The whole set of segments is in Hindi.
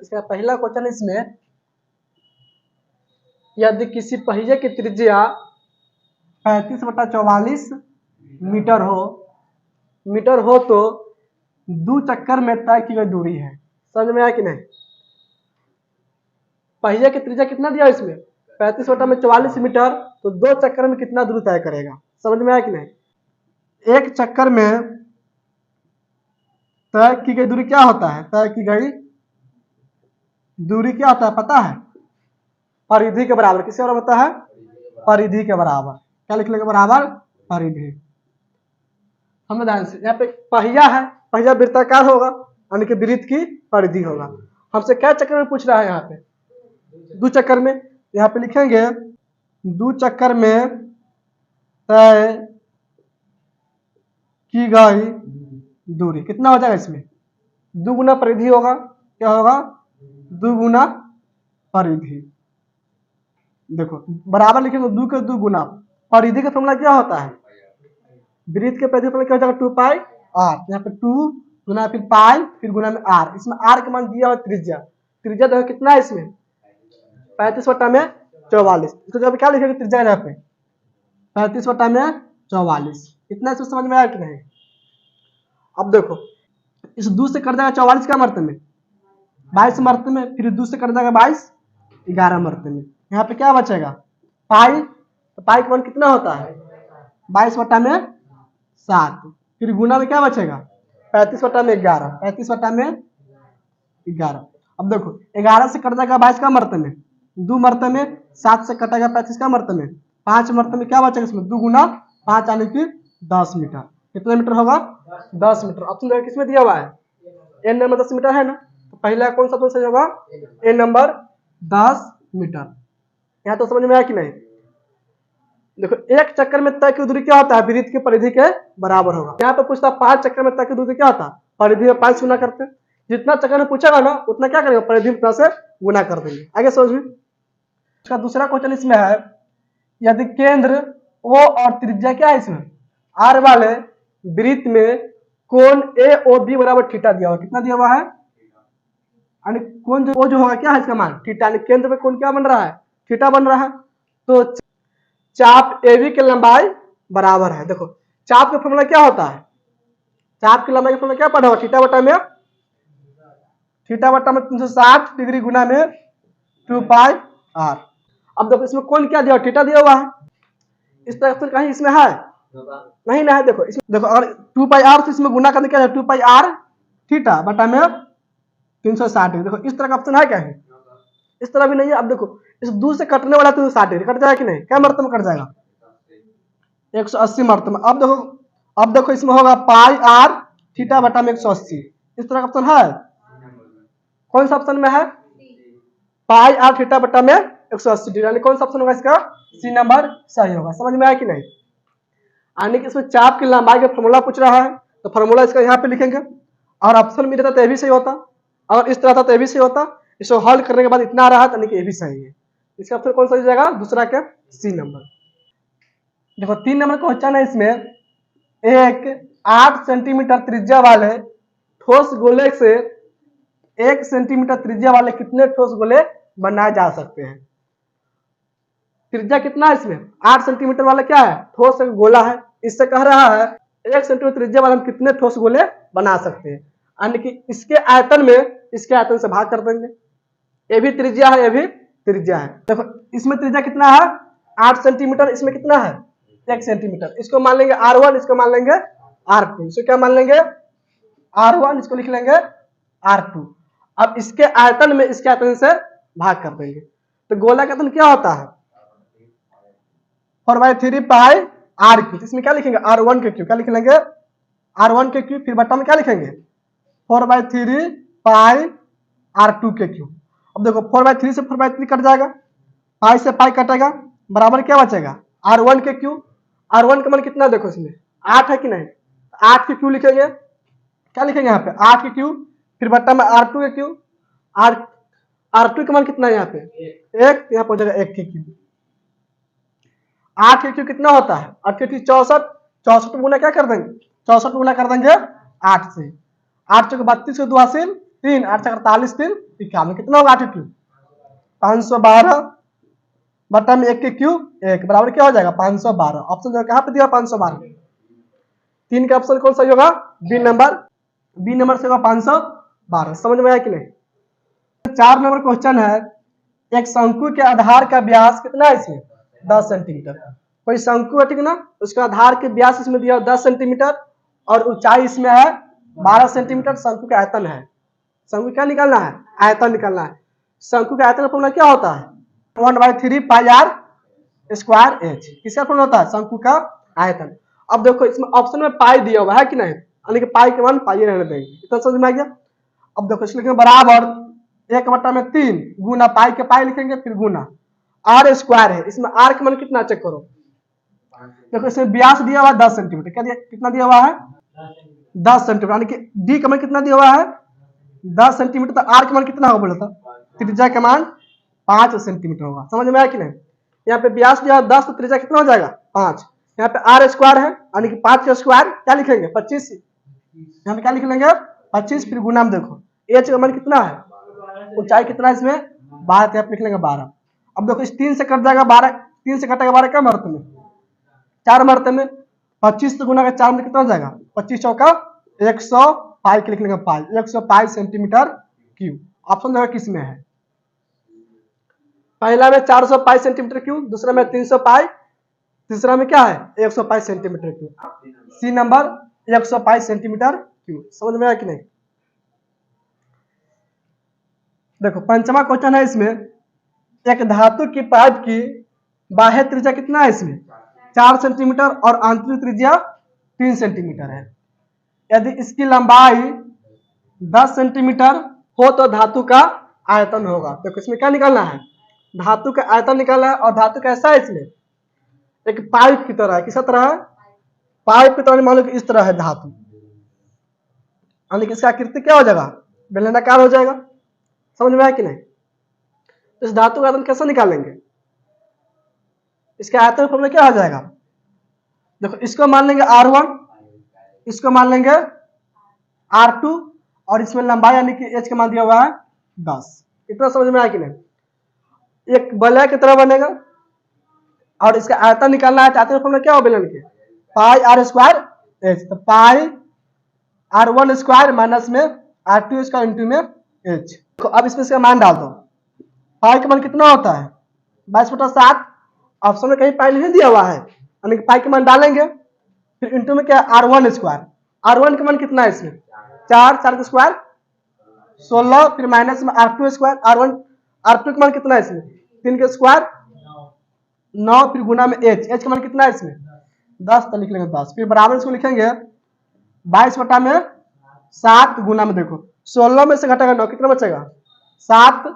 इसका पहला क्वेश्चन इसमें, यदि किसी पहिए की त्रिज्या 35/44 मीटर हो तो 2 चक्कर में तय की गई दूरी है। समझ में आया कि नहीं? पहिए की त्रिज्या कितना दिया इसमें 35/44 मीटर, तो 2 चक्कर में कितना दूरी तय करेगा। समझ में आया कि नहीं? एक चक्कर में तय की गई दूरी क्या होता है? तय की गई दूरी क्या होता है पता है? परिधि के बराबर। किसके बराबर होता है? परिधि के बराबर। क्या लिख लेंगे? बराबर परिधि। हमें ध्यान से, यहाँ पे पहिया है, पहिया वृत्ताकार होगा यानी कि वृत्त की परिधि होगा। हमसे क्या चक्कर में पूछ रहा है? यहाँ पे 2 चक्कर में। यहाँ पे लिखेंगे 2 चक्कर में तय की गई दूरी। कितना हो जाएगा इसमें? 2 गुना परिधि होगा। क्या होगा? 2 गुना परिधि। देखो बराबर लिखेंगे 2 के 2 गुना। परिधि का फॉर्मूला क्या होता है? वृत्त के परिधि फॉर्मूला क्या हो जाएगा? 2 पाई आर। यहाँ पे 2 गुना फिर पाई फिर गुना में आर। इसमें आर का मान दिया हुआ त्रिज्या। त्रिज्या देखो कितना है इसमें 35/44। इसको जब क्या लिखेंगे त्रिज्या यहाँ पे 35/44। इतना इसको समझ में आया कि नहीं? अब देखो इस 2 से कट जाएगा 44 का मर्ते में 22 मर्ते में, फिर 2 से कट जाएगा 22 11 मर्ते में। यहाँ पे क्या बचेगा? पाई। तो पाई का मान कितना होता है? 22/7। फिर गुना में क्या बचेगा? 35/11। 35/11। अब देखो 11 से कट जाएगा 22 का मर्ते में, 2 मर्ते में, 7 से कटेगा 35 का मर्ते में, 5 मर्ते में क्या बचेगा? इसमें 2 गुना 5 यानी कि 10 मीटर। कितना मीटर होगा? 10 मीटर। ऑप्शन देखो किसमें दिया हुआ है? एन नंबर 10 मीटर है ना, तो पहला कौन सा ऑप्शन सही होगा? N number 10 metre. यहाँ तो समझ में आया कि नहीं? देखो एक चक्कर में तय की दूरी क्या होता है? वृत्त की परिधि के बराबर होगा। यहाँ पे पूछता 5 चक्कर में तय की दूरी क्या होता है? परिधि में 5 गुना करते हैं। जितना चक्कर में पूछेगा ना उतना क्या करेंगे? परिधि में से गुना कर देंगे। आगे समझ में। इसका दूसरा क्वेश्चन इसमें है, यदि केंद्र O और त्रिज्या क्या है इसमें R वाले वृत्त में कोण AOB बराबर थीटा दिया हुआ। कितना दिया हुआ है? यानी कोण जो होगा क्या है इसका मान? थीटा। यानी केंद्र में कोण क्या बन रहा है? थीटा बन रहा है। तो चाप AB की लंबाई बराबर है। देखो चाप का फॉर्मूला क्या होता है? चाप की लंबाई का फॉर्मूला क्या पढ़ा हुआ? थीटा बटा में 360 डिग्री गुना में 2 पाई आर। अब देखो इसमें कोण क्या दिया? थीटा दिया हुआ है। इस तरह से कहीं इसमें है नहीं ना है। देखो इसमें देखो अगर 2 पाई आर तो इसमें गुना करने क्या है? 2 पाई आर थीटा बटा में 360 डिग्री। देखो इस तरह का ऑप्शन है क्या है? इस तरह भी नहीं है। अब देखो इस 2 से कटने वाला 360 डिग्री कट जाएगा कि नहीं? क्या मर्तबा कट जाएगा? 180 मर्तबा। अब देखो इसमें होगा पाई आर थीटा बटा में 180। इस तरह का ऑप्शन है? कौन सा ऑप्शन में है? पाई आर थीटा बटा में 180 डिग्री। यानी कौन सा ऑप्शन होगा इसका? सी नंबर सही होगा। समझ में आया कि नहीं? यानी कि इसमें चाप की लंबाई का फॉर्मूला पूछ रहा है तो फॉर्मूला इसका यहाँ पे लिखेंगे, और ऑप्शन में रहता तो ये भी सही होता, और इस तरह था तो ये भी सही होता। इसको हल करने के बाद इतना रहा यानी कि ये भी सही है। इसका ऑप्शन कौन सा हो जाएगा? दूसरा के सी नंबर। देखो 3 नंबर क्वेश्चन है इसमें, एक 8 सेंटीमीटर त्रिज्या वाले ठोस गोले से 1 सेंटीमीटर त्रिज्या वाले कितने ठोस गोले बनाए जा सकते हैं? त्रिज्या कितना है इसमें? 8 सेंटीमीटर वाला क्या है? ठोस गोला है। इससे कह रहा है 1 सेंटीमीटर त्रिज्या वाला हम कितने ठोस गोले बना सकते हैं, यानी कि इसके आयतन में इसके आयतन से भाग कर देंगे। ये भी त्रिज्या है, ये भी त्रिज्या है। देखो इसमें त्रिज्या कितना है? 8 सेंटीमीटर। इसमें कितना है? 1 सेंटीमीटर। इसको मान लेंगे R1, इसको मान लेंगे R2। इसको क्या मान लेंगे? R1, इसको लिख लेंगे R2। अब इसके आयतन में इसके आयतन से भाग कर देंगे तो गोला का आयतन क्या होता है? 4/3 पाई आर क्यूब। इसमें क्या लिखेंगे? R1 के क्यूब। क्या लिख लेंगे? R1 के क्यूब। फिर बटा में क्या लिखेंगे? 4/3 पाई R2 के क्यूब। अब देखो 4/3 से 4/3 कट जाएगा, पाई से पाई कटेगा, बराबर क्या बचेगा? R1 के क्यूब। R1 का मान कितना? देखो इसमें 8 है कि नहीं? 8 के क्यूब लिखेंगे। क्या लिखेंगे यहाँ पे? 8 के क्यूब। फिर बट्टा में R2 के क्यूब। R2 का मान कितना है यहाँ पे? 1। यहाँ पहुंचेगा 1 के क्यूब। 8 के क्यूब कितना होता है? 8 के क्यूब 64। 64 गुना क्या कर देंगे? 64 गुना कर देंगे 8 से। 8 चौके 32 के 2 हासिल, 3 8 48 3 51 कितना होगा 82 512 बटा में 1 के क्यूब 1 बराबर क्या हो जाएगा 512। ऑप्शन जो कहाँ पे दिया 512 3 का ऑप्शन कौन सा होगा बी नंबर से होगा 512। समझ में आया कि नहीं। 4 नंबर क्वेश्चन है एक शंकु के आधार का व्यास कितना है इसमें 10 सेंटीमीटर। कोई शंकु है ठीक ना, उसका आधार के व्यास इसमें दिया 10 सेंटीमीटर और ऊंचाई इसमें है 12 सेंटीमीटर। शंकु का आयतन है, शंकु क्या निकालना है आयतन निकालना है। शंकु का आयतन का फॉर्मूला क्या होता है 1/3 पाई आर स्क्वायर एच। किसका फॉर्मूला होता है शंकु का आयतन। अब देखो इसमें ऑप्शन में पाई दिया हुआ है कि नहीं, यानी कि पाई के मान पाई रहने देंगे। इतना समझ में आ गया। अब देखो इसलिए बराबर 1/3 गुना पाई के पाई लिखेंगे फिर गुना आर स्क्वायर है। इसमें आर का मान कितना चेक करो। देखो इसमें व्यास दिया हुआ है 10 सेंटीमीटर, क्या दिया कितना दिया हुआ है 10 सेंटीमीटर, यानी कि डी का मान कितना दिया हुआ है 10 सेंटीमीटर। तो आर का मान कितना होगा बोला था त्रिज्या का मान 5 सेंटीमीटर होगा। समझ में आया कि नहीं। यहाँ पे व्यास दिया 10 तो त्रिज्या कितना हो जाएगा 5। यहाँ पे आर स्क्वायर है यानी कि 5 का स्क्वायर क्या लिखेंगे 25। यहाँ पे क्या लिख लेंगे 25 फिर गुना में देखो एच का मान कितना है ऊंचाई कितना है इसमें 12 लिख लेंगे 12। अब देखो इस 3 से कट जाएगा 12, 3 से कटेगा 12 क्या मरते में 4 मरते में 25 तो गुना का 4 में कितना हो जाएगा 25 चौका 100 पाई के लिख लेंगे पाई 100 पाई सेंटीमीटर क्यूब। ऑप्शन देखो किस में है। पहला में 400 पाई सेंटीमीटर क्यूब, दूसरा में 300 पाई, तीसरा में क्या है 100 pi centimetre cube. C number 100 pi centimetre cube. समझ में आया कि नहीं। देखो पंचमा क्वेश्चन है इसमें एक धातु की पाइप की बाह्य त्रिज्या कितना है इसमें 4 सेंटीमीटर और आंतरिक त्रिज्या 3 सेंटीमीटर है। यदि इसकी लंबाई 10 सेंटीमीटर हो तो धातु का आयतन होगा। देखो इसमें क्या निकालना है धातु का आयतन निकालना है। और धातु कैसा है इसमें एक पाइप की तरह है। किस तरह है पाइप की तरह, मान लो कि इस तरह है धातु, यानी कि इसका आकृति क्या हो जाएगा बेलनाकार हो जाएगा। समझ में आया कि नहीं। इस धातु का आयतन कैसे निकालेंगे, इसका आयतन फॉर्मूला क्या हो जाएगा। देखो इसको मान लेंगे R1, इसको मान लेंगे R2 और इसमें लंबाई यानी कि h का मान दिया हुआ है 10। इतना समझ में आया कि नहीं। एक वलय की तरह बनेगा और इसका आयतन निकालना है। आयतन फॉर्मूला क्या हो बेलन के पाई आर स्क्वायर एच। तो पाई R1 स्क्वायर माइनस में R2 स्क्वायर इंटू में h। तो अब इसमें इसका मान डाल दो। पाई का मान कितना होता है 22/7। ऑप्शन में कहीं पाई नहीं दिया हुआ है, यानी कि पाई का मान डालेंगे फिर इंटू में क्या R1 स्क्वायर। R1 का मान कितना है इसमें 4 का स्क्वायर 16 फिर माइनस में R2 स्क्वायर। R2 का मान कितना है इसमें 3 का स्क्वायर 9 फिर गुना में h का मान कितना है इसमें 10। तो लिख लेंगे 10 फिर बराबर इसको लिखेंगे 22/7 गुना में देखो 16 में से घटेगा 9 कितना बचेगा 7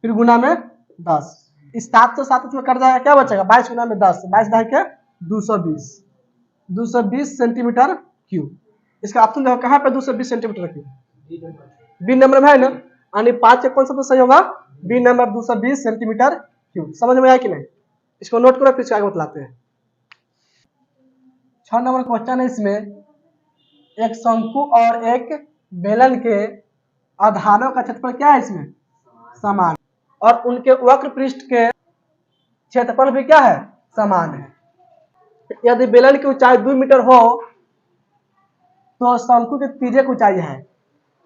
फिर गुना में 10। इस 7 से 7 इसमें कट जाएगा क्या बचेगा 22 गुना में 10 22 ढाई के 220 सेंटीमीटर क्यूब। इसका ऑप्शन देखो कहाँ पे 220 सेंटीमीटर क्यूब बी नंबर में है ना, यानी 5 के कौन सा सही होगा बी नंबर 220 सेंटीमीटर क्यूब। समझ में आया कि नहीं। इसको नोट करो फिर आगे बतलाते हैं। 6 नंबर क्वेश्चन है इसमें एक शंकु और एक बेलन के आधारों का क्षेत्रफल क्या है इसमें समान और उनके वक्र पृष्ठ के क्षेत्रफल भी क्या है समान है। यदि बेलन की ऊंचाई 2 मीटर हो तो शंकु की त्रिज्या की ऊंचाई है।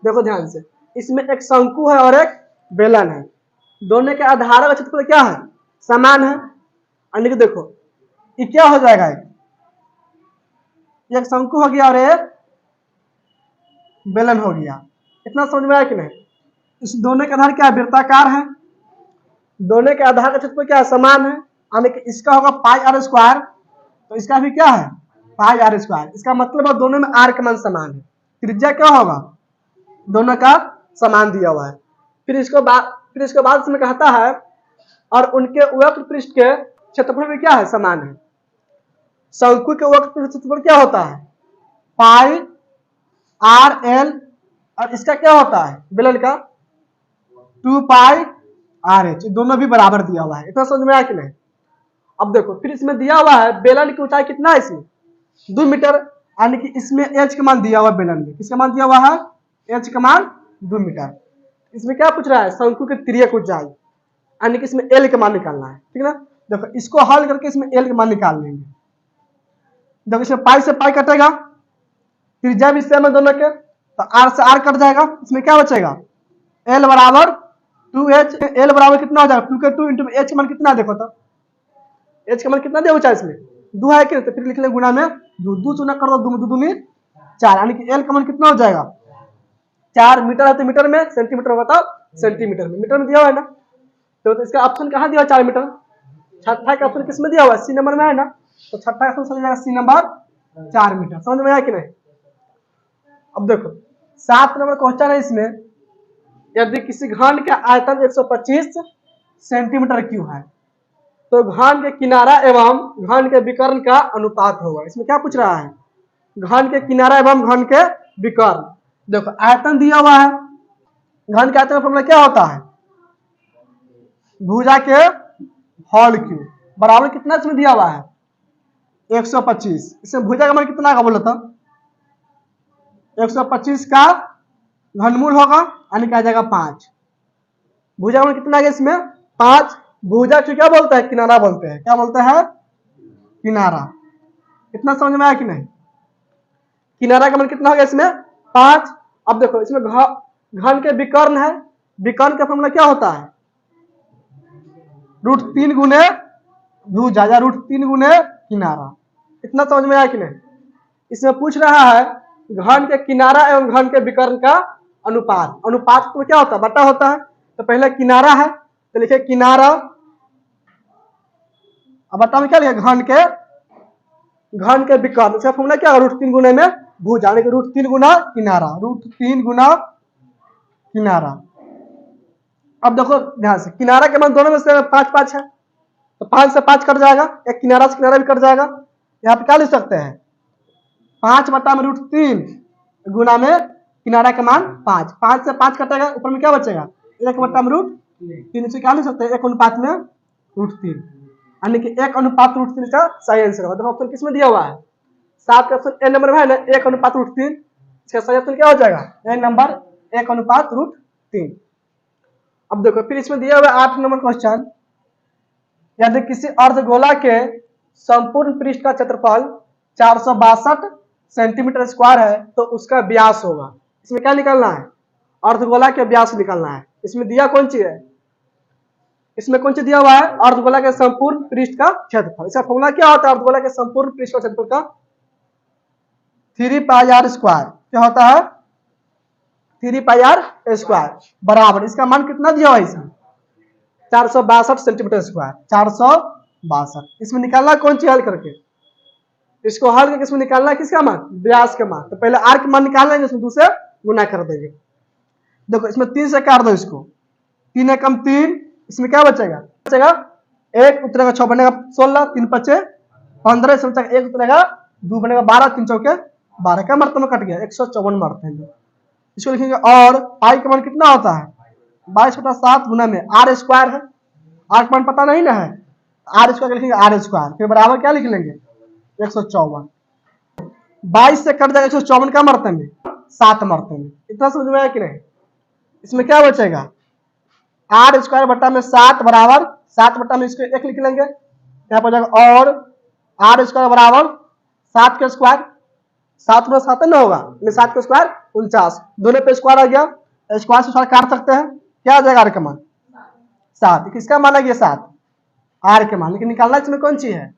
देखो ध्यान से इसमें एक शंकु है और एक बेलन है, दोनों के आधारों का क्षेत्रफल क्या है समान है। यानी कि देखो ये क्या हो जाएगा एक शंकु हो गया और एक बेलन हो गया। इतना समझ में आया कि नहीं। इस दोनों के आधार क्या है वृत्ताकार है, दोनों के आधार का क्षेत्रफल क्या है समान है। यानी कि इसका होगा पाई आर स्क्वायर तो इसका भी क्या है पाई आर स्क्वायर। इसका मतलब है दोनों में आर का मान समान है। त्रिज्या क्या होगा दोनों का समान दिया हुआ है। फिर इसको बाद इसमें कहता है और उनके वक्र पृष्ठ के क्षेत्रफल भी क्या है समान है। शंकु के वक्र पृष्ठ क्षेत्रफल क्या होता है पाई आर एल और इसका क्या होता है बेलन का 2 पाई आर एच। दोनों भी बराबर दिया हुआ है। इतना समझ में आया कि नहीं। अब देखो फिर इसमें दिया हुआ है बेलन की ऊंचाई कितना है इसमें 2 मीटर, यानी कि इसमें एच का मान दिया हुआ है बेलन में। किसका मान दिया हुआ है एच का मान 2 मीटर। इसमें क्या पूछ रहा है, शंकु की तिर्यक ऊंचाई, यानी कि इसमें एल का मान निकालना है, ठीक है ना। देखो इसको हल करके इसमें एल का मान निकाल लेंगे। देखो इसमें पाई से पाई कटेगा, त्रिज्या भी सेम है दोनों के, तो आर से आर कट जाएगा, इसमें क्या बचेगा, एल बराबर 2h। एल बराबर कितना हो जाएगा, 2 के 2 इंटू एच का मान कितना, देखो तो एच का मान कितना दे ऊंचाई, इसमें 2 है कि, तो फिर लिख ले गुना में 2, 2 चुना कर दो, 2 दूनी 4, यानी कि एल का मान कितना हो जाएगा 4 मीटर है तो मीटर में, सेंटीमीटर होगा तो सेंटीमीटर में, मीटर में दिया हुआ है ना। तो इसका ऑप्शन कहाँ दिया हुआ 4 मीटर, छठा का ऑप्शन किसमें दिया हुआ है, सी नंबर में है ना, तो छठा ऑप्शन समझ जाएगा सी नंबर 4 मीटर। समझ में आया कि नहीं। अब देखो 7 नंबर क्वेश्चन है, इसमें यदि किसी घन के आयतन 125 सेंटीमीटर क्यूब है तो घन के किनारा एवं घन के विकर्ण का अनुपात होगा। इसमें क्या पूछ रहा है, घन के किनारा एवं घन के विकर्ण। देखो आयतन दिया हुआ है, घन के आयतन का फॉर्मूला क्या होता है, भुजा के हॉल क्यूब बराबर कितना इसमें दिया हुआ है 125। इसमें भुजा का मान कितना का बोला था, 125 का घनमूल होगा, यानी क्या आ जाएगा 5। भुजा का मान कितना है इसमें 5। भुजा को क्या बोलते हैं, किनारा बोलते हैं, क्या बोलते हैं किनारा। इतना समझ में आया कि नहीं। किनारा का मान कितना हो गया इसमें 5। अब देखो इसमें घन के विकर्ण है, विकर्ण का फॉर्मूला क्या होता है √3 गुने भुजा या √3 गुने किनारा। इतना समझ में आया कि नहीं। इसमें पूछ रहा है घन के किनारा एवं घन के विकर्ण का अनुपात। अनुपात तो क्या होता है, बटा होता है, तो पहले किनारा है तो लिखे किनारा, अब बटा में क्या लिखे घन के विकर्ण। इसका फॉर्मूला क्या है √3 गुने में भुजा, यानी कि √3 गुना किनारा, √3 गुना किनारा। अब देखो ध्यान से, किनारा के मान दोनों में से 5 है, तो 5 से 5 कट जाएगा, एक किनारा से किनारा भी कट जाएगा। यहाँ पे क्या लिख सकते हैं 5 बटा में √3 गुना में किनारा का मान 5। 5 से 5 कटेगा, ऊपर में क्या बचेगा 1 बटा में √3। से क्या लिख सकते हैं 1 अनुपात में √3, यानी कि 1 अनुपात √3 का सही आंसर होगा। देखो ऑप्शन किसमें दिया हुआ है 7 का ऑप्शन ए नंबर में है ना, 1 अनुपात √3। इसका सही ऑप्शन क्या हो जाएगा ए नंबर 1 अनुपात √3। अब देखो फिर इसमें दिया हुआ 8 नंबर क्वेश्चन, यदि किसी अर्धगोला के संपूर्ण पृष्ठ का क्षेत्रफल 462 सेंटीमीटर स्क्वायर है तो उसका व्यास होगा। इसमें क्या निकालना है, अर्धगोला के व्यास निकालना है। इसमें दिया कौन सी है, इसमें कौन सी दिया हुआ है अर्धगोला के संपूर्ण पृष्ठ का क्षेत्रफल। इसका फॉर्मूला क्या होता है अर्धगोला के संपूर्ण पृष्ठ का क्षेत्रफल का 3πr²। क्या होता है 3πr² बराबर, इसका मान कितना दिया हुआ है इसमें 462 सेंटीमीटर स्क्वायर, 462। इसमें निकालना कौन सी हल करके, इसको हल करके इसमें निकालना किसका मान व्यास का मान। तो पहले आर का मान निकाल लेंगे, इसमें 2 से गुना कर देंगे। देखो इसमें 3 से काट दो, इसको 3 कम 3, इसमें क्या बचेगा 1 उतरेगा 6 बनेगा 16, 3 5 15, इसमें 1 उतरेगा 2 बनेगा 12, 3 चौके 12 का मरतबा कट गया 154 मरते हैं। इसको लिखेंगे और पाई का मान कितना होता है 22/7 गुना में r स्क्वायर है, r का मान पता नहीं ना है, r स्क्वायर लिखेंगे r², फिर बराबर क्या लिख लेंगे 154। 22 से कट जाएगा 154 का मरते में 7 मरते में। इतना समझ में आया कि नहीं। इसमें क्या बचेगा r² बटा में 7 बराबर 7 बटा में इसको 1 लिख लेंगे, यहाँ पर जाएगा और r² बराबर 7 का स्क्वायर, 7 में 7 ना होगा, 7 का स्क्वायर 49, दोनों पे स्क्वायर आ गया, स्क्वायर से स्क्वायर काट सकते हैं, क्या आ जाएगा r का मान 7। किसका मान है 7 r के मान, लेकिन निकालना इसमें कौन सी है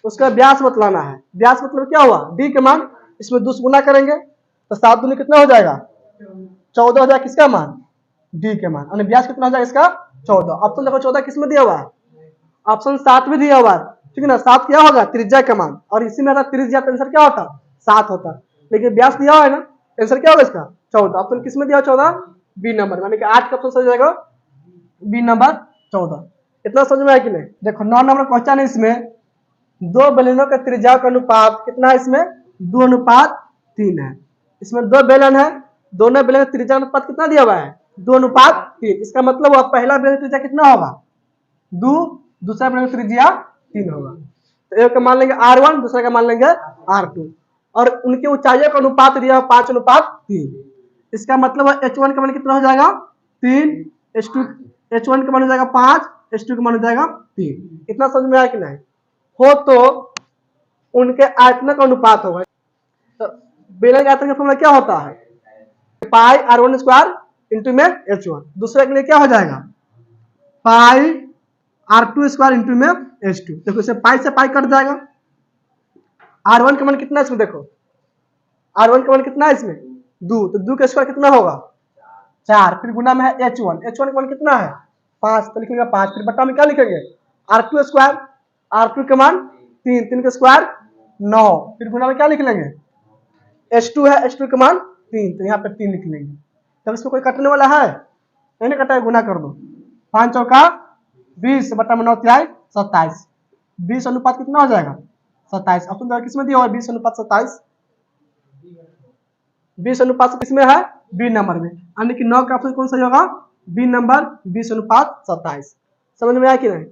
उसका व्यास बतलाना है। व्यास मतलब क्या हुआ d के मान, इसमें 2 से गुना करेंगे तो 7 दूनी कितना हो जाएगा 14 हो जाएगा, किसका मान d के मान, और व्यास कितना हो जाएगा इसका 14। ऑप्शन देखो 14 किसमें दिया हुआ है, ऑप्शन 7 में दिया हुआ है, ठीक है ना। 7 क्या होगा त्रिज्या का मान, और इसी में त्रिज्या का आंसर क्या होता 7 होता, लेकिन व्यास दिया हुआ है ना, आंसर क्या होगा इसका 14। ऑप्शन किसमें दिया 14 बी नंबर, यानी कि 8 का ऑप्शन सही जाएगा बी नंबर 14। इतना समझ में आया कि नहीं। देखो 9 नंबर क्वेश्चन है, इसमें 2 बेलनों का त्रिज्या का अनुपात कितना है, इसमें 2:3 है। इसमें 2 बेलन है, दोनों बेलन का त्रिज्या अनुपात कितना दिया हुआ है 2:3। इसका मतलब पहला बेलन त्रिज्या कितना होगा 2, दूसरा बेलन त्रिज्या 3 होगा। तो एक का मान लेंगे r1, दूसरा का मान लेंगे r2, और उनके ऊंचाइयों का अनुपात दिया 5:3। इसका मतलब h1 का मान कितना हो जाएगा 3, H1 का मान हो जाएगा 5, H2 का मान हो जाएगा 3। इतना समझ में आया कि नहीं? हो तो उनके आयतन का अनुपात होगा। तो बेलन के आयतन का फॉर्मूला क्या होता है? पाई R1 स्क्वायर इंटू में H1। दूसरे के लिए क्या हो जाएगा? पाई R2 स्क्वायर इंटू में H2। देखो इसे पाई से पाई कट जाएगा। R1 का मान कितना है इसमें? देखो R1 का मान कितना है इसमें? 2, तो 2 का स्क्वायर कितना होगा? 4। फिर गुना में है H1 का मान कितना है? 5, तो लिखेंगे 5। फिर बट्टा में क्या लिखेंगे? R2 स्क्वायर, R2 का मान 3, 3 का स्क्वायर 9। फिर गुना में क्या लिख लेंगे? H2 है, H2 का मान 3, तो यहाँ पे 3 लिख लेंगे। तब इसमें कोई कटने वाला है? नहीं कटा है, गुना कर दो। 5 चौका 20 बट्टा में 9 तिहाई 27। 20 अनुपात कितना हो जाएगा? 27। अपन किसमें दिया हुआ? 20 अनुपात 27। 20 अनुपात किसमें है? बी नंबर में, यानी कि 9 का ऑप्शन कौन सा होगा? बी नंबर, 20 अनुपात 27। समझ में आया कि नहीं?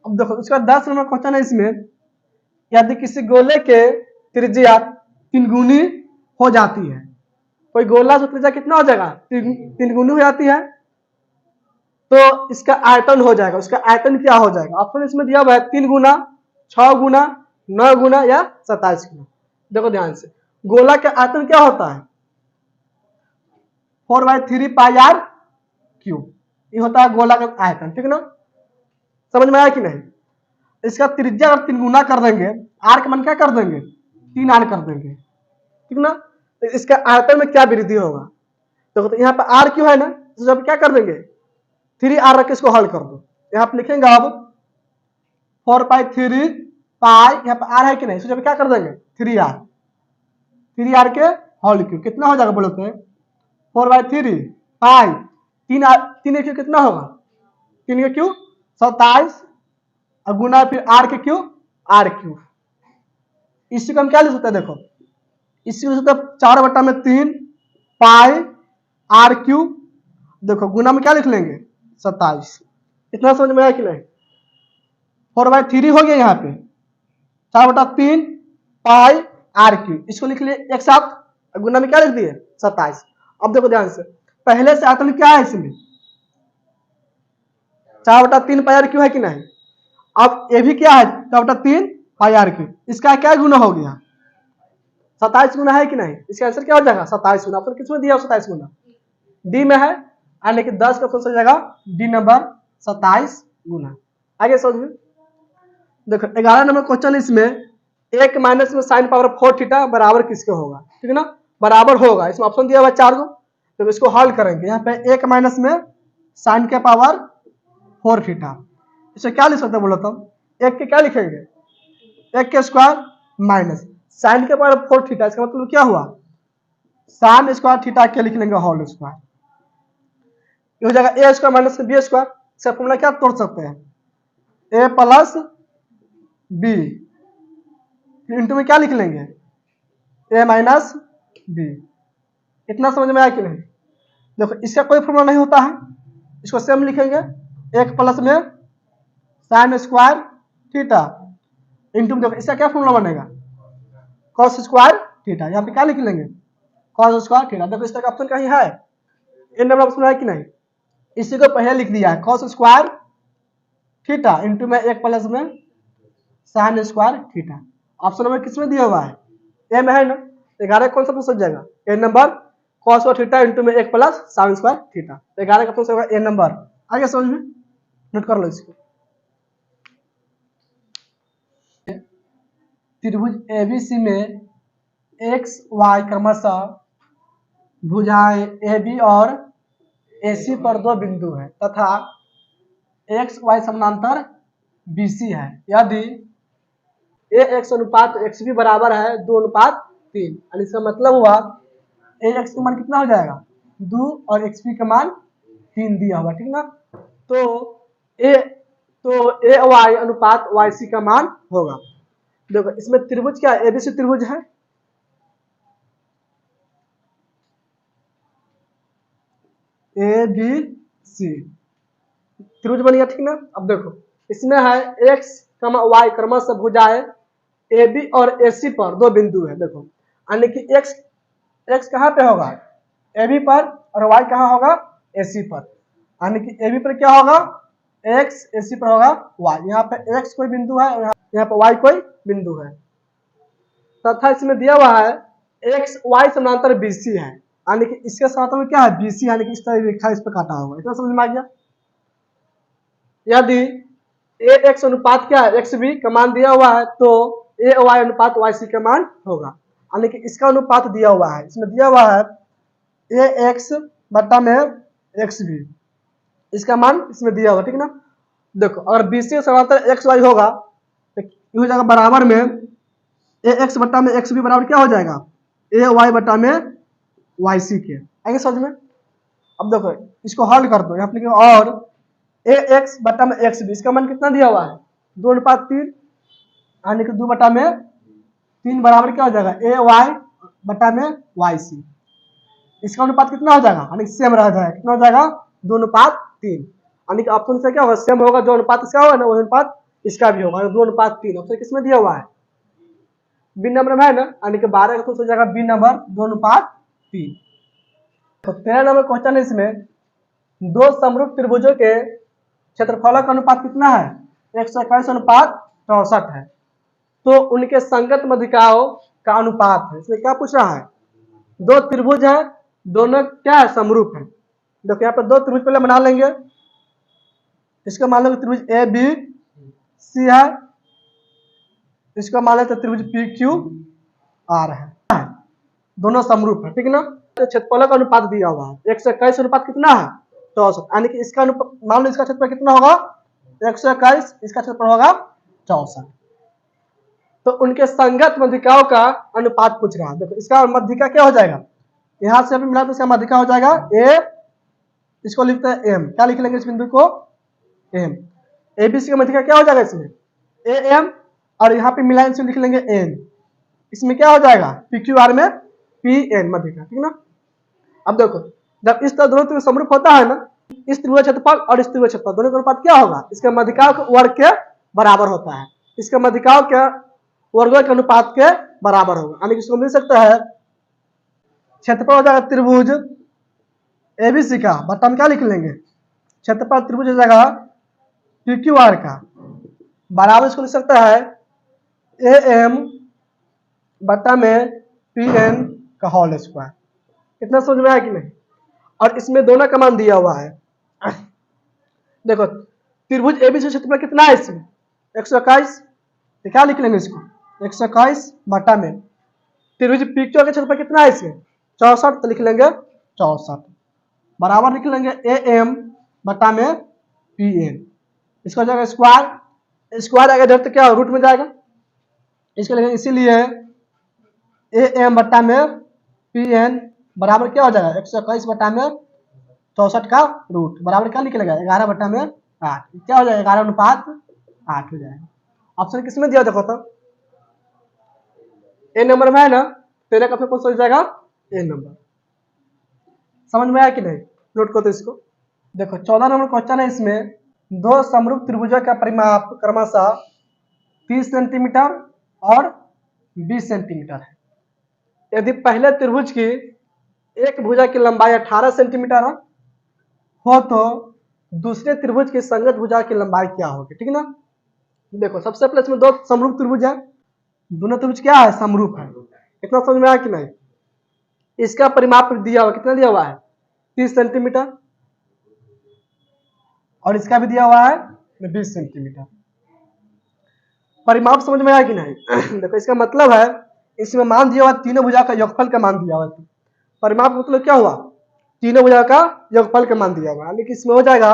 अब देखो उसका 10 नंबर क्वेश्चन है इसमें, यदि किसी गोले के त्रिज्या 3 गुनी हो जाती है, कोई गोला से त्रिज्या कितना हो जाएगा? 3 गुनी हो जाती है, तो इसका आयतन हो जाएगा। उसका आयतन क्या हो जाएगा? ऑप्शन इसमें दिया हुआ है 3 गुना, 6 गुना, 9 गुना या 27 गुना। देखो ध्यान से, गोला का आयतन क्या होता है? 4/3 पाई आर क्यूब, ये होता है गोला का आयतन, ठीक ना? समझ में आया कि नहीं? इसका त्रिज्या अगर 3 गुना कर देंगे, आर का मान क्या कर देंगे? 3 आर कर देंगे, ठीक ना? तो इसका आयतन में क्या वृद्धि होगा? तो यहाँ पे आर क्यों है ना, तो जब क्या कर देंगे? 3 आर रख के इसको हल कर दो। यहाँ पे लिखेंगे अब 4/3 पाई, यहाँ पे आर है कि नहीं, तो जब क्या कर देंगे? 3 आर के होल क्यूब। कितना हो जाएगा बोलो तो? 4/3 पाई 3 क्यूब कितना होगा? 3 के क्यूब 27, और गुना फिर आर के क्यूब आर क्यूब। इसी को हम क्या लिख सकते हैं? देखो इसी को 4/3 पाई आर क्यूब, देखो गुना में क्या लिख लेंगे? 27। इतना समझ में आया कि नहीं? 4/3 हो गया, यहाँ पे 4/3 पाई आर क्यूब, इसको लिख लिए एक साथ, गुना में क्या लिख दिए? 27। अब देखो ध्यान से, पहले से आयतन क्या है इसमें? 4/3 पाई आर क्यूब है कि नहीं? अब ये भी क्या है? 4/3 पाई आर क्यूब। इसका क्या गुना हो गया? 27 गुना है कि नहीं? इसका आंसर क्या हो जाएगा? 27 गुना। अपन किसमें दिया? 27 गुना डी में है, यानी कि 10 का ऑप्शन हो जाएगा डी नंबर 27 गुना। आगे समझ। देखो 11 नंबर क्वेश्चन इसमें 1 माइनस में साइन पावर 4 थीटा बराबर किसके होगा? ठीक है ना, बराबर होगा। इसमें ऑप्शन दिया हुआ 4 को, तो इसको हल करेंगे। यहाँ पे 1 माइनस में साइन के पावर 4 थीटा, इसे क्या लिख सकते हैं बोलो तो? 1 के क्या लिखेंगे? 1 के स्क्वायर माइनस साइन के पावर 4 थीटा, इसका मतलब क्या हुआ? साइन स्क्वायर थीटा के लिख लेंगे होल स्क्वायर, हो जाएगा ए स्क्वायर माइनस बी स्क्वायर। इसका फॉर्मूला क्या तोड़ सकते हैं? ए प्लस बी इंटू में क्या लिख लेंगे? ए माइनस बी। इतना समझ में आया कि नहीं? देखो इसका कोई फॉर्मूला नहीं होता है, इसको सेम लिखेंगे। 1 प्लस में साइन स्क्वायर थीटा इंटू में, देखो इसका क्या फॉर्मूला बनेगा? Cos square theta. यहाँ पे क्या लिख लेंगे? Cos square theta. देखो इसका ऑप्शन कहीं है? ए नंबर ऑप्शन है कि नहीं? इसी को पहले लिख दिया है, कॉस स्क्वायर थीटा इंटू में 1 प्लस में sine square theta. Option number किसमें दिया हुआ है? ए में है ना। 11 कौन सा ऑप्शन जाएगा? ए नंबर, कॉस और थीटा इंटू में 1 प्लस साइन स्क्वायर थीटा। 11 का ऑप्शन होगा ए नंबर। आगे समझ में, नोट कर लो इसको। त्रिभुज एबीसी में एक्स वाई क्रमशः भुजाएं AB और AC पर 2 बिंदु है तथा एक्स वाई समानांतर BC है। यदि AX अनुपात XB बराबर है 2:3, यानी इसका मतलब हुआ AX का मान कितना हो जाएगा? 2 और XB का मान 3 दिया हुआ, ठीक ना? तो AY अनुपात YC का मान होगा। देखो इसमें त्रिभुज क्या है? ABC त्रिभुज है, ABC त्रिभुज बन गया, ठीक ना? अब देखो इसमें है X, Y क्रमशः भुजाएं AB और AC पर 2 बिंदु है। देखो यानी कि X कहाँ पे होगा? AB पर, और Y कहाँ होगा? AC पर, यानी कि AB पर क्या होगा x, AC पर होगा y। यहाँ पे x कोई बिंदु है और यहाँ पे y कोई बिंदु है तथा इसमें दिया हुआ है x y समानांतर BC है, यानी कि इसके साथ में क्या है BC, यानी कि इस तरह रेखा इस पर काटा होगा। इतना समझ में आ गया। यदि AX अनुपात क्या है XB का मान दिया हुआ है तो AY अनुपात YC का मान होगा, यानी कि इसका अनुपात दिया हुआ है, इसमें दिया हुआ है AX बटा में XB, इसका मान इसमें दिया हुआ, ठीक ना। देखो अगर BC समांतर XY होगा तो ये हो जाएगा बराबर में AX बटा में XB बराबर क्या हो जाएगा AY बटा में YC के। आगे समझ में। अब देखो इसको हल कर दो, यहाँ पे लिखो और AX बटा में XB, इसका मान कितना दिया हुआ है 2:3, यानी कि 2 बटा में 3 बराबर क्या हो जाएगा AY बटा में YC। इसका अनुपात कितना हो जाएगा, यानी सेम रह जाएगा, कितना हो जाएगा 2:3, यानी कि ऑप्शन से क्या होगा सेम होगा, जो अनुपात इसका होगा ना वो अनुपात इसका भी होगा, 2:3। ऑप्शन किसमें दिया हुआ है बी नंबर में है ना, यानी कि 12 का हो जाएगा बी नंबर 2:3। तो 13 नंबर क्वेश्चन है, इसमें दो समरूप त्रिभुजों के क्षेत्रफलों का अनुपात कितना है 121:64 है, तो उनके संगत माध्यिकाओं का अनुपात है। इसमें क्या पूछ रहा है, दो त्रिभुज है, दोनों क्या है समरूप है। देखो यहाँ पर दो त्रिभुज पहले बना लेंगे, इसका मान लो त्रिभुज ABC है, इसका मान लेते त्रिभुज PQR है, दोनों समरूप है, ठीक ना। तो क्षेत्रफलों का अनुपात दिया हुआ है 121 अनुपात कितना है 64, यानी कि इसका मान लो इसका क्षेत्रफल कितना होगा 121, इसका क्षेत्रफल होगा 64। तो उनके संगत माध्यिकाओं का अनुपात पूछ रहा है। देखो इसका माध्यिका क्या हो जाएगा, यहां से अभी मिला तो इसका माध्यिका हो जाएगा A, इसको लिखते हैं M, क्या लिख लेंगे इस बिंदु को M। ABC का माध्यिका क्या हो जाएगा इसमें AM, और यहाँ पे मिला इसे लिख लेंगे N, इसमें क्या हो जाएगा PQR में PN माध्यिका, ठीक ना। अब देखो जब इस तरह दोनों त्रिभुज समरूप होता है ना, इस त्रिभुज क्षेत्रफल और इस त्रिभुज क्षेत्रफल दोनों का अनुपात क्या होगा, इसके माध्यिकाओं के वर्ग के बराबर होता है, इसके माध्यिकाओं के वर्गों के अनुपात के बराबर होगा, यानी कि इसको मिल सकता है क्षेत्रफल हो जाएगा त्रिभुज ABC का बटा में क्या लिख लेंगे क्षेत्रफल त्रिभुज हो जाएगा PQR का बराबर, इसको लिख सकता है AM बटा में PN का होल स्क्वायर। कितना समझ में आया कि नहीं। और इसमें दोनों का मान दिया हुआ है। देखो त्रिभुज ABC क्षेत्रफल कितना है इसमें 121, तो क्या लिख लेंगे इसको 121 बटा में त्रिभुज PQR का क्षेत्रफल कितना है इसमें 64, तो लिख लेंगे 64 बराबर लिख लेंगे AM बटा में PN, इसका हो जाएगा स्क्वायर, स्क्वायर आएगा इधर तो क्या रूट में जाएगा, इसके लिए इसीलिए AM बटा में PN बराबर क्या हो जाएगा 121 बटा में 64 का रूट बराबर क्या निकलेगा 11 बटा में 8, क्या हो जाएगा 11:8 हो जाएगा। ऑप्शन किसमें दिया देखो तो A नंबर में है ना, तेरे का कौन सा हो जाएगा A नंबर। समझ में आया कि नहीं, नोट करो तो इसको। देखो 14 नंबर क्वेश्चन है, इसमें दो समरूप त्रिभुजों का परिमाप क्रमशः 30 सेंटीमीटर और 20 सेंटीमीटर है। यदि पहले त्रिभुज की एक भुजा की लंबाई 18 सेंटीमीटर हो तो दूसरे त्रिभुज की संगत भुजा की लंबाई क्या होगी, ठीक ना। देखो सबसे पहले इसमें दो समरूप त्रिभुज है, दोनों त्रिभुज क्या है समरूप है, इतना समझ में आया कि नहीं। इसका परिमाप दिया हुआ कितना दिया हुआ है 30 सेंटीमीटर और इसका भी दिया हुआ है 20 सेंटीमीटर। परिमाप समझ में आया कि नहीं। देखो इसका मतलब है इसमें मान दिया हुआ तीनों भुजा का योगफल का मान दिया हुआ है, परिमाप मतलब क्या हुआ तीनों भुजा का योगफल का मान दिया हुआ, यानी कि इसमें हो जाएगा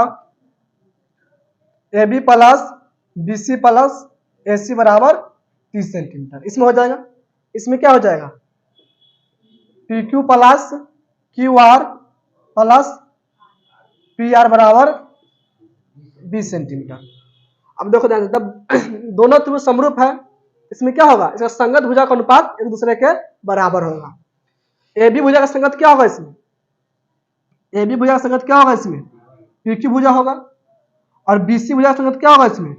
AB plus BC plus AC बराबर 30 सेंटीमीटर, इसमें हो जाएगा। इसमें क्या हो जाएगा PQ plus QR plus PR बराबर 20 सेंटीमीटर। अब देखो ध्यान से, जब दोनों त्रिभुज समरूप है इसमें क्या होगा इसका संगत भुजा का अनुपात एक दूसरे के बराबर होगा। AB भुजा का संगत क्या होगा इसमें AB भुजा का संगत क्या होगा इसमें PQ भुजा होगा, और BC भुजा का संगत क्या होगा इसमें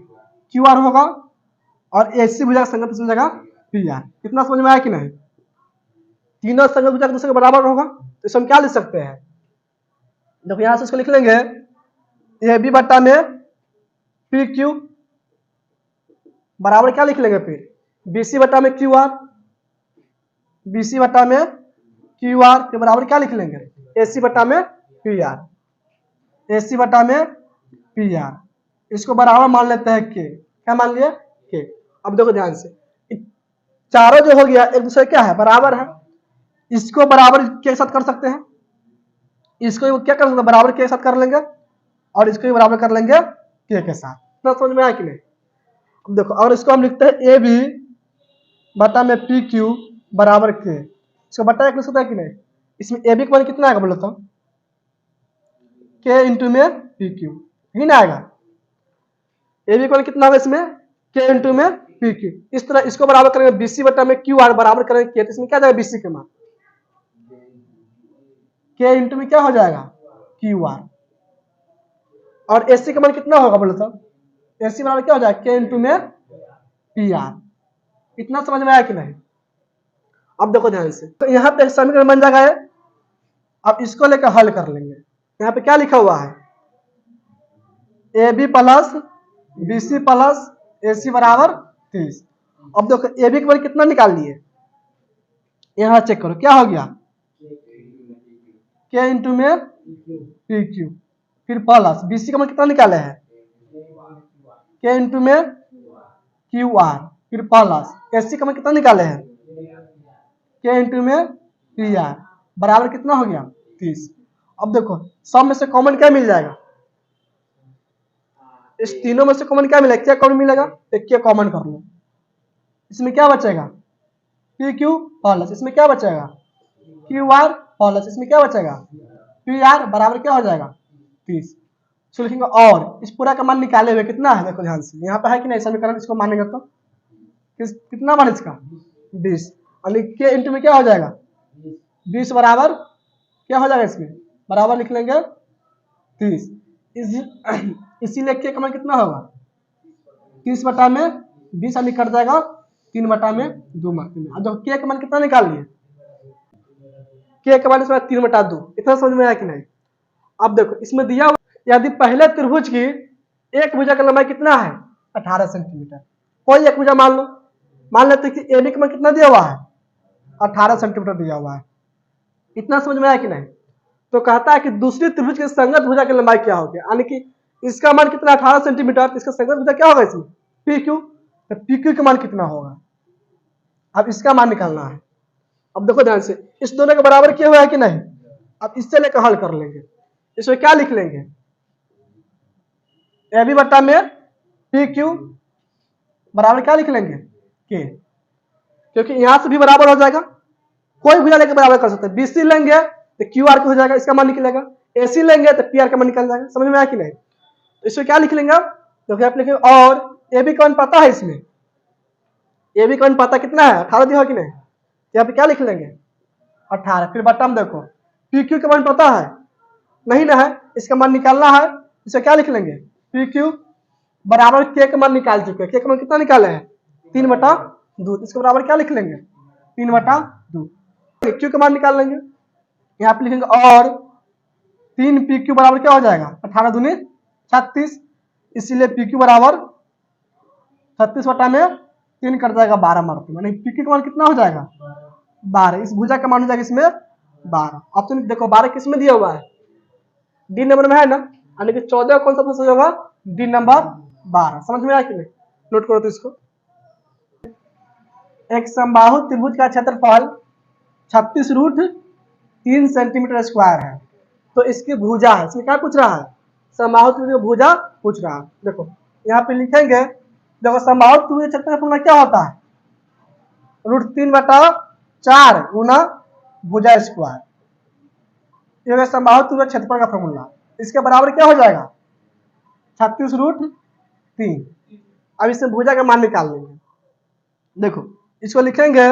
QR होगा, और AC भुजा का संगत इसमें जाएगा PR। कितना समझ में आया कि नहीं। तीनों संगत भुजा एक दूसरे के बराबर होगा तो इसमें हम क्या लिख सकते हैं देखो यहां से इसको लिख लेंगे ए बी बट्टा में पी क्यू बराबर क्या लिख लेंगे, फिर बी सी बट्टा में क्यू आर, बी सी बट्टा में क्यू आर के बराबर क्या लिख लेंगे, ए सी बट्टा में पी आर, ए सी बट्टा में पी आर। इसको बराबर मान लेते हैं के, क्या मान लिया के। अब देखो ध्यान से, चारों जो हो गया एक दूसरे क्या है, बराबर है। इसको बराबर के साथ कर सकते हैं, इसको क्या कर सकते हैं, बराबर के साथ कर लेंगे, और इसको भी बराबर कर लेंगे के साथ। इतना समझ में आया कि नहीं। अब देखो अगर इसको हम लिखते हैं ए बी बटा में पी क्यू बराबर के, इसको बटा एक लिख सकते हैं कि नहीं। इसमें ए बी का मान कितना आएगा बोलो तो, के इंटू में पी क्यू ही ना आएगा। ए बी का मान कितना होगा इसमें, के इंटू में पी क्यू। इस तरह इसको बराबर करेंगे बी सी बटा में क्यू आर बराबर करेंगे के, तो इसमें क्या जाएगा बी सी के मान, के इंटू में क्या हो जाएगा क्यू आर। और एसी का मान कितना होगा बोलो तो, एसी बराबर क्या हो जाएगा के इंटू में पी आर। इतना समझ में आया कि नहीं। अब देखो ध्यान से, तो यहाँ पे समीकरण बन जाएगा है। अब इसको लेकर हल कर लेंगे। यहाँ पे क्या लिखा हुआ है, A B plus B C plus A C बराबर 30। अब देखो ए बी के मान कितना निकाल लिए, यहाँ चेक करो क्या हो गया, के इंटू में पी क्यू, फिर प्लस बी सी का मान कितना निकाले हैं, के इंटू में क्यू आर, फिर प्लस ए सी का मान कितना निकाले हैं, के इंटू में पी आर बराबर कितना हो गया 30। अब देखो सब में से कॉमन क्या मिल जाएगा, इस तीनों में से कॉमन क्या मिलेगा, क्या कॉमन मिलेगा, एक क्या कॉमन कर लो। इसमें क्या बचेगा पी क्यू प्लस, इसमें क्या बचेगा क्यू आर प्लस, इसमें क्या बचेगा पी आर बराबर क्या हो जाएगा 30। इसको लिखेंगे और इस पूरा का मान निकाले हुए कितना है, देखो ध्यान से यहाँ पे है कि नहीं समीकरण, इसको मानेंगे तो कितना मान इसका 20, और के इंटू में क्या हो जाएगा 20 बराबर क्या हो जाएगा, इसमें बराबर लिख लेंगे 30। इसीलिए के का मान कितना होगा 30 बटा में 20 यानी कट जाएगा 3 बटा में 2 मार्क में। अब देखो के का मान कितना निकाल लिए, के का मान इसमें 3 बटा 2। इतना समझ में आया कि नहीं। अब देखो इसमें दिया यदि पहले त्रिभुज की एक भुजा का लंबाई कितना है 18 सेंटीमीटर, कोई एक भुजा मान लो, मान लेते हैं कि ए बी का मान कितना दिया हुआ है 18 सेंटीमीटर दिया हुआ है। इतना समझ में आया कि नहीं। तो कहता है कि दूसरी त्रिभुज के संगत भुजा की लंबाई क्या होगी, यानी कि इसका मान कितना 18 सेंटीमीटर, तो इसका संगत भुजा क्या होगा इसमें पी क्यू, तो पी क्यू का मान कितना होगा, अब इसका मान निकालना है। अब देखो ध्यान से, इस दोनों के बराबर किया हुआ है कि नहीं। अब इससे लेकर हल कर लेंगे। इसमें क्या लिख लेंगे, ए बी बट्टा में पी क्यू बराबर क्या लिख लेंगे के, क्योंकि यहां से भी बराबर हो जाएगा, कोई भुजा लेकर बराबर कर सकते हैं। बी सी लेंगे तो क्यू आर हो जाएगा, इसका मान निकलेगा, ए सी लेंगे तो पी आर का मान निकल जाएगा। समझ में आया कि नहीं। तो इसमें क्या लिख लेंगे आप, तो आप लिखेंगे और ए बी का मान पता है, इसमें ए बी का मान पता कितना है 18 दिया कि नहीं, यहाँ पे क्या लिख लेंगे 18, फिर बट्टा में देखो पी क्यू का मान पता है नहीं ना है, इसका मान निकालना है। इसे क्या लिख लेंगे पी क्यू बराबर के का मान निकाल चुके हैं, के का मान कितना निकाले हैं 3 बटा 2, इसके बराबर क्या लिख लेंगे 3 बटा 2, क्यू का मान निकाल लेंगे, यहाँ पे लिखेंगे और 3 पी क्यू बराबर क्या हो जाएगा 18 दूनी 36, इसीलिए पी क्यू बराबर 36 बटा में 3 कर जाएगा 12 मार्क में, पी क्यू का मान कितना हो जाएगा 12। इस भुजा का मान हो जाएगा इसमें 12। ऑप्शन देखो 12 किस में दिया हुआ है, डी नंबर में है ना, यानी कि 14 कौन सा प्रश्न होगा डी नंबर 12। समझ में आया कि नहीं, नोट करो तो इसको। एक समबाहु त्रिभुज का क्षेत्रफल 36√3 सेंटीमीटर स्क्वायर है, तो इसकी भुजा है, इसमें क्या पूछ रहा है समबाहु त्रिभुज की भुजा पूछ रहा है। देखो यहाँ पे लिखेंगे, देखो समबाहु त्रिभुज का क्षेत्रफल क्या होता है √3/4 गुना भुजा स्क्वायर, ये समबाहु त्रिभुज क्षेत्रफल का फॉर्मूला। इसके बराबर क्या हो जाएगा 36√3। अब इससे भुजा का मान निकाल लेंगे। देखो इसको लिखेंगे,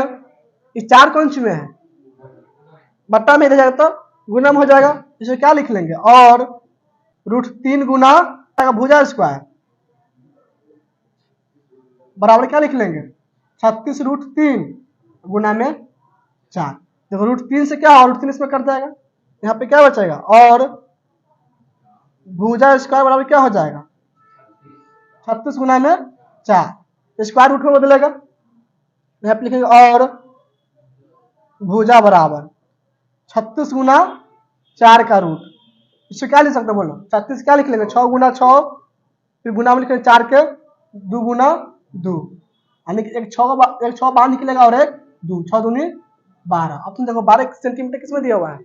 इस 4 कौन सी में है बट्टा में इधर जाएगा तो गुना में हो जाएगा, इसे क्या लिख लेंगे और √3 गुना भुजा स्क्वायर बराबर क्या लिख लेंगे 36√3 गुना में 4। देखो √3 से क्या और √3 इसमें कट जाएगा, यहाँ पे क्या बचेगा और भुजा स्क्वायर बराबर क्या हो जाएगा 36 गुना में 4, स्क्वायर रूट में बदलेगा, यहाँ पे लिखेंगे और भुजा बराबर 36 गुना 4 का रूट। इससे क्या लिख सकते बोलो 36 क्या लिख लेंगे 6 गुना 6, फिर गुना में लिखेंगे 4 के 2 गुना 2, यानी कि एक 6 बाहर निकलेगा और एक 2, 6 दूनी 12। अब तुम देखो 12 सेंटीमीटर किसमें दिया हुआ है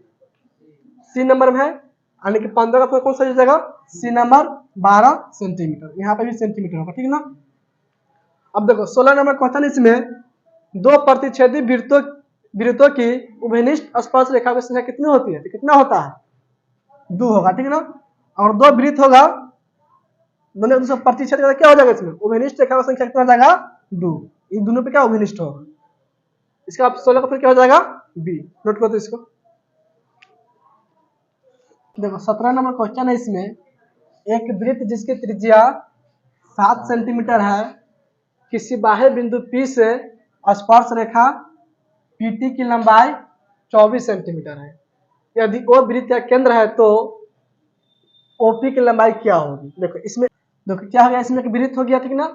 सी नंबर में है, यानी कि 15 का कौन सा जगह सी नंबर 12 सेंटीमीटर, यहाँ पे भी सेंटीमीटर होगा, ठीक ना। अब देखो 16 नंबर क्वेश्चन, इसमें दो प्रतिच्छेदी वृत्तों की उभयनिष्ठ स्पर्श रेखा की संख्या कितनी होती है, तो कितना होता है 2 होगा, ठीक ना। और दो वृत्त होगा दोनों दूसरे प्रतिच्छेद क्या हो जाएगा, इसमें उभयनिष्ठ रेखा की संख्या कितना हो जाएगा 2, इन दोनों पे क्या उभयनिष्ठ होगा, इसका 16 का फिर क्या हो जाएगा बी, नोट करो तो इसको। देखो 17 नंबर क्वेश्चन है, इसमें एक वृत्त जिसकी त्रिज्या 7 सेंटीमीटर है किसी बाह्य बिंदु P से स्पर्श रेखा PT की लंबाई 24 सेंटीमीटर है, यदि वो वृत्त का केंद्र है तो OP की लंबाई क्या होगी। देखो इसमें देखो क्या हो गया, इसमें एक वृत्त हो गया, ठीक ना।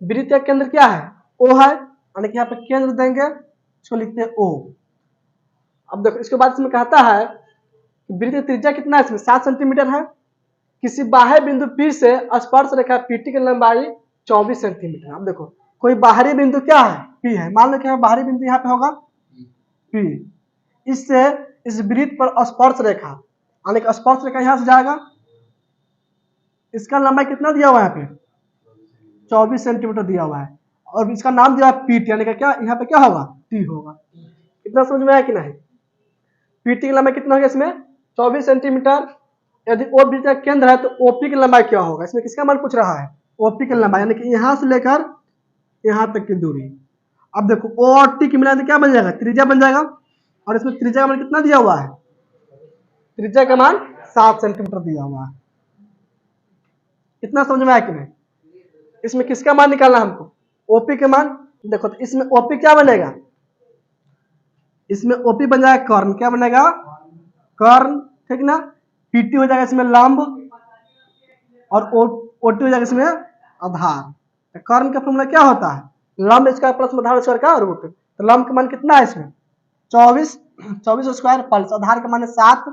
वृत्त का केंद्र क्या है O है, यानी कि यहाँ पे केंद्र देंगे, इसको लिखते हैं O। अब देखो इसके बाद इसमें कहता है वृत्त की त्रिज्या कितना है, इसमें 7 सेंटीमीटर है, किसी बाह्य बिंदु P से स्पर्श रेखा PT की लंबाई 24 सेंटीमीटर। अब देखो कोई बाहरी बिंदु क्या है P है, मान लो क्या बाहरी बिंदु यहाँ पे होगा P, इससे इस वृत्त पर स्पर्श रेखा, यानी कि स्पर्श रेखा यहाँ से जाएगा, इसका लंबाई कितना दिया हुआ है यहाँ पे 24 सेंटीमीटर दिया हुआ है, और इसका नाम दिया है PT, यानी कि क्या यहाँ पे क्या होगा T होगा। इतना समझ में आया कि नहीं, PT की लंबाई कितना होगा इसमें 24 सेंटीमीटर, यदि ओ वृत्त का केंद्र है तो OP की लंबाई क्या होगा, इसमें किसका मान पूछ रहा है OP की लंबाई, यानी कि यहाँ से लेकर यहाँ तक की दूरी। अब देखो O और T की मिला क्या बन जाएगा त्रिज्या बन जाएगा, और इसमें त्रिज्या का मान कितना दिया हुआ है, त्रिज्या का मान 7 सेंटीमीटर दिया हुआ है। इतना समझ में आया कि नहीं, इसमें किसका मान निकालना हमको OP के मान। देखो तो इसमें OP क्या बनेगा, इसमें OP बन जाएगा कर्ण, क्या बनेगा कर्ण, ठीक ना। PT हो जाएगा इसमें लंब, और OT हो जाएगा इसमें आधार। तो कर्ण का फॉर्मूला क्या होता है लंब स्क्वायर प्लस आधार स्क्वायर का रूट, तो लंब का मान कितना है इसमें 24 स्क्वायर प्लस आधार का मान है 7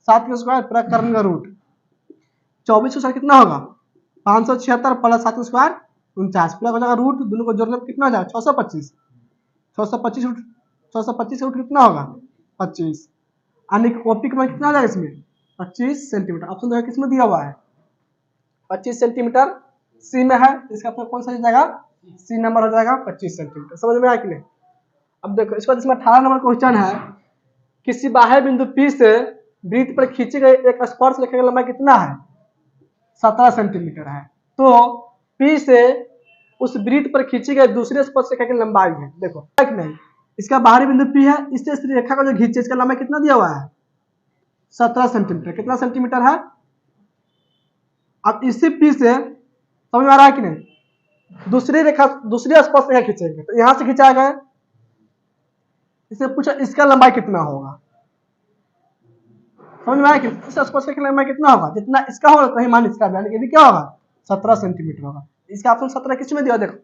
का स्क्वायर पूरा कर्ण का रूट, 24 स्क्वायर कितना होगा 576 प्लस 7 स्क्वायर 49 पूरा हो जाएगा रूट, दोनों को जोड़ने पर कितना हो जाएगा 625 रूट कितना होगा 25, यानी कि OP का मान कितना हो जाएगा इसमें 25 सेंटीमीटर। ऑप्शन देखो किसमें दिया हुआ है 25 सेंटीमीटर सी में है, इसका कौन सा जाएगा सी नंबर हो जाएगा 25 सेंटीमीटर। समझ में आया कि नहीं। अब देखो इसके बाद इसमें 18 नंबर क्वेश्चन है, किसी बाह्य बिंदु P से वृत्त पर खींची गई एक स्पर्श रेखा की लंबाई कितना है 17 सेंटीमीटर है, तो P से उस वृत्त पर खींची गई दूसरे स्पर्श रेखा की लंबाई है। देखो नहीं, इसका बाहरी बिंदु P है, इससे इस रेखा का जो खींचे इसका लंबाई कितना दिया हुआ है 17 सेंटीमीटर, कितना सेंटीमीटर है। अब इसी P से समझ में आ रहा है कि नहीं, दूसरी स्पर्श रेखा खींचेंगे, तो यहां से खींचा गया, इससे पूछा इसका लंबाई कितना होगा, समझ में आया कि इस स्पर्श रेखा की लंबाई कितना होगा, जितना इसका होगा कहीं मान इसका भी, यानी कि क्या होगा 17 सेंटीमीटर होगा। इसका ऑप्शन 17 किस में दिया, देखो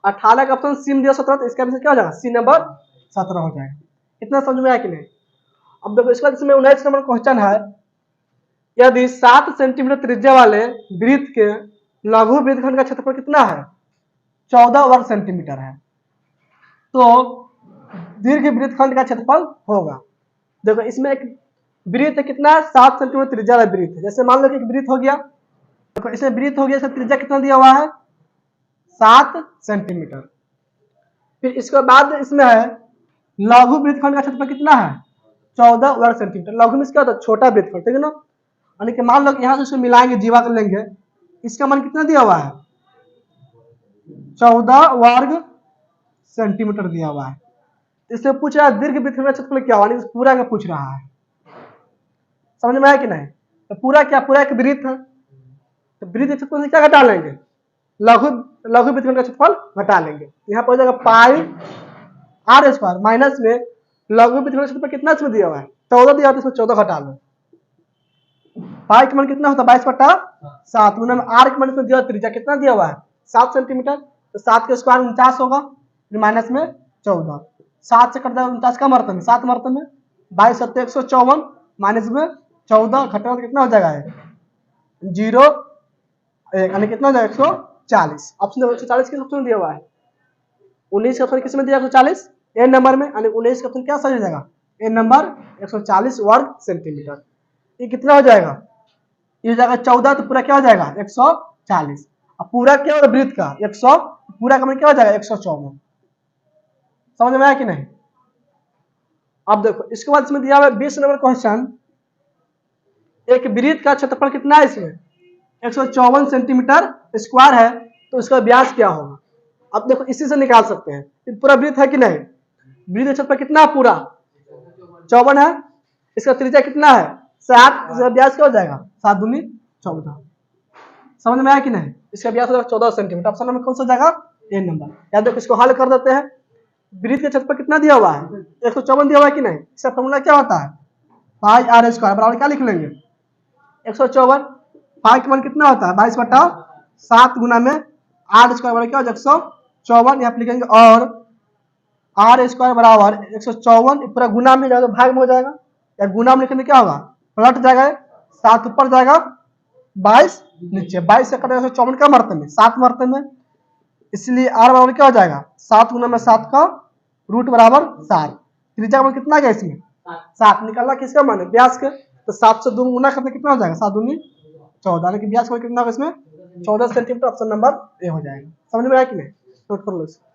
18 का ऑप्शन सी में दिया 17, तो इसका भी क्या हो जाएगा सी नंबर 17 हो जाएगा। इतना समझ में आया कि नहीं। अब देखो इसके बाद इसमें 19 नंबर क्वेश्चन है, यदि 7 सेंटीमीटर त्रिज्या वाले वृत्त के लघु वृत्तखंड का क्षेत्रफल कितना है 14 वर्ग सेंटीमीटर है, तो दीर्घ वृत्तखंड का क्षेत्रफल होगा। देखो इसमें एक वृत्त कितना है 7 सेंटीमीटर त्रिज्या वाला वृत्त है, जैसे मान लो कि एक वृत्त हो गया, देखो इसमें वृत्त हो गया, इसका त्रिज्या कितना दिया हुआ है 7 सेंटीमीटर। फिर इसके बाद इसमें है लघु वृत्तखंड का क्षेत्रफल कितना है 14 वर्ग सेंटीमीटर। लघु में क्या होता है छोटा वृत्तखंड, ठीक है ना, यानी कि मान लो कि यहाँ से इसको मिलाएंगे जीवा कर लेंगे, इसका मान कितना दिया हुआ है 14 वर्ग सेंटीमीटर दिया हुआ है। इससे पूछ रहा है दीर्घ वृत्तखंड का क्षेत्रफल क्या हुआ, पूरा का पूछ रहा है, समझ में आया कि नहीं। तो पूरा क्या, पूरा एक वृत्त है, तो वृत्त क्षेत्रफल से क्या घटा लेंगे लघु वृत्तखंड का क्षेत्रफल घटा लेंगे, यहाँ पर हो जाएगा पाई आर स्क्वायर माइनस में लघु वृत्तखंड का क्षेत्रफल कितना इसमें दिया हुआ है 14 दिया हुआ है, इसमें 14 घटा लो, पाई का मान कितना होता है 22/7 गुना में आर का मान इसमें दिया त्रिज्या कितना दिया हुआ है 7 सेंटीमीटर, तो 7 के स्क्वायर 49 होगा, फिर माइनस में 14, 7 से कट जाएगा 49 का मरतब में 7 मरतब में 22 7 154 माइनस में 14 घटाओ तो कितना हो जाएगा 0 यानी कितना हो जाएगा 140। ऑप्शन 140 किस ऑप्शन में दिया हुआ है 19 का ऑप्शन किस में दिया 140 ए नंबर में, यानी 19 का ऑप्शन क्या सही हो जाएगा ए नंबर 140 वर्ग सेंटीमीटर। ये कितना हो जाएगा ये हो जाएगा 14, तो पूरा क्या हो जाएगा 140, अब पूरा क्या होगा वृत्त का 100 पूरा का मतलब क्या हो जाएगा 154। समझ में आया कि नहीं। अब देखो इसके बाद इसमें दिया हुआ 20 नंबर क्वेश्चन, एक वृत्त का क्षेत्रफल कितना है इसमें 154 सेंटीमीटर स्क्वायर है, तो इसका व्यास क्या होगा। अब देखो इसी से निकाल सकते हैं, पूरा वृत्त है कि नहीं, वृत्त का क्षेत्रफल कितना है पूरा 54 है, इसका त्रिज्या कितना है 7, इसका व्यास क्या हो जाएगा 7 दूनी 14। समझ में आया कि नहीं। इसका व्यास हो जाएगा 14 सेंटीमीटर। ऑप्शन नंबर कौन सा हो जाएगा ए नंबर। या देखो इसको हल कर देते हैं, वृत्त का क्षेत्रफल कितना दिया हुआ है 154 दिया हुआ है कि नहीं, इसका फॉर्मूला क्या होता है पाई आर स्क्वायर बराबर क्या लिख लेंगे 154, पाई का मान कितना होता है 22/7 गुना में आर स्क्वायर बराबर क्या हो जाएगा 154, यहाँ पे लिखेंगे और आर स्क्वायर बराबर 154 पूरा गुना में जाएगा तो भाग में हो जाएगा, या गुना में लिखने क्या होगा पलट जाएगा 7 ऊपर जाएगा 22 नीचे, 22 से कटेगा 154 का मरतब में 7 मरतब में, इसलिए आर बराबर क्या हो जाएगा 7 गुना में 7 का रूट बराबर 7, त्रिज्या का कितना गया इसमें 7 निकालना किसका मान है व्यास के, तो 7 से 2 गुना करते कितना हो जाएगा 7 दूनी 14, लेकिन व्यास का कितना होगा इसमें 14 सेंटीमीटर। ऑप्शन नंबर ए हो जाएगा। समझ में आया कि नहीं, नोट कर लो इसको।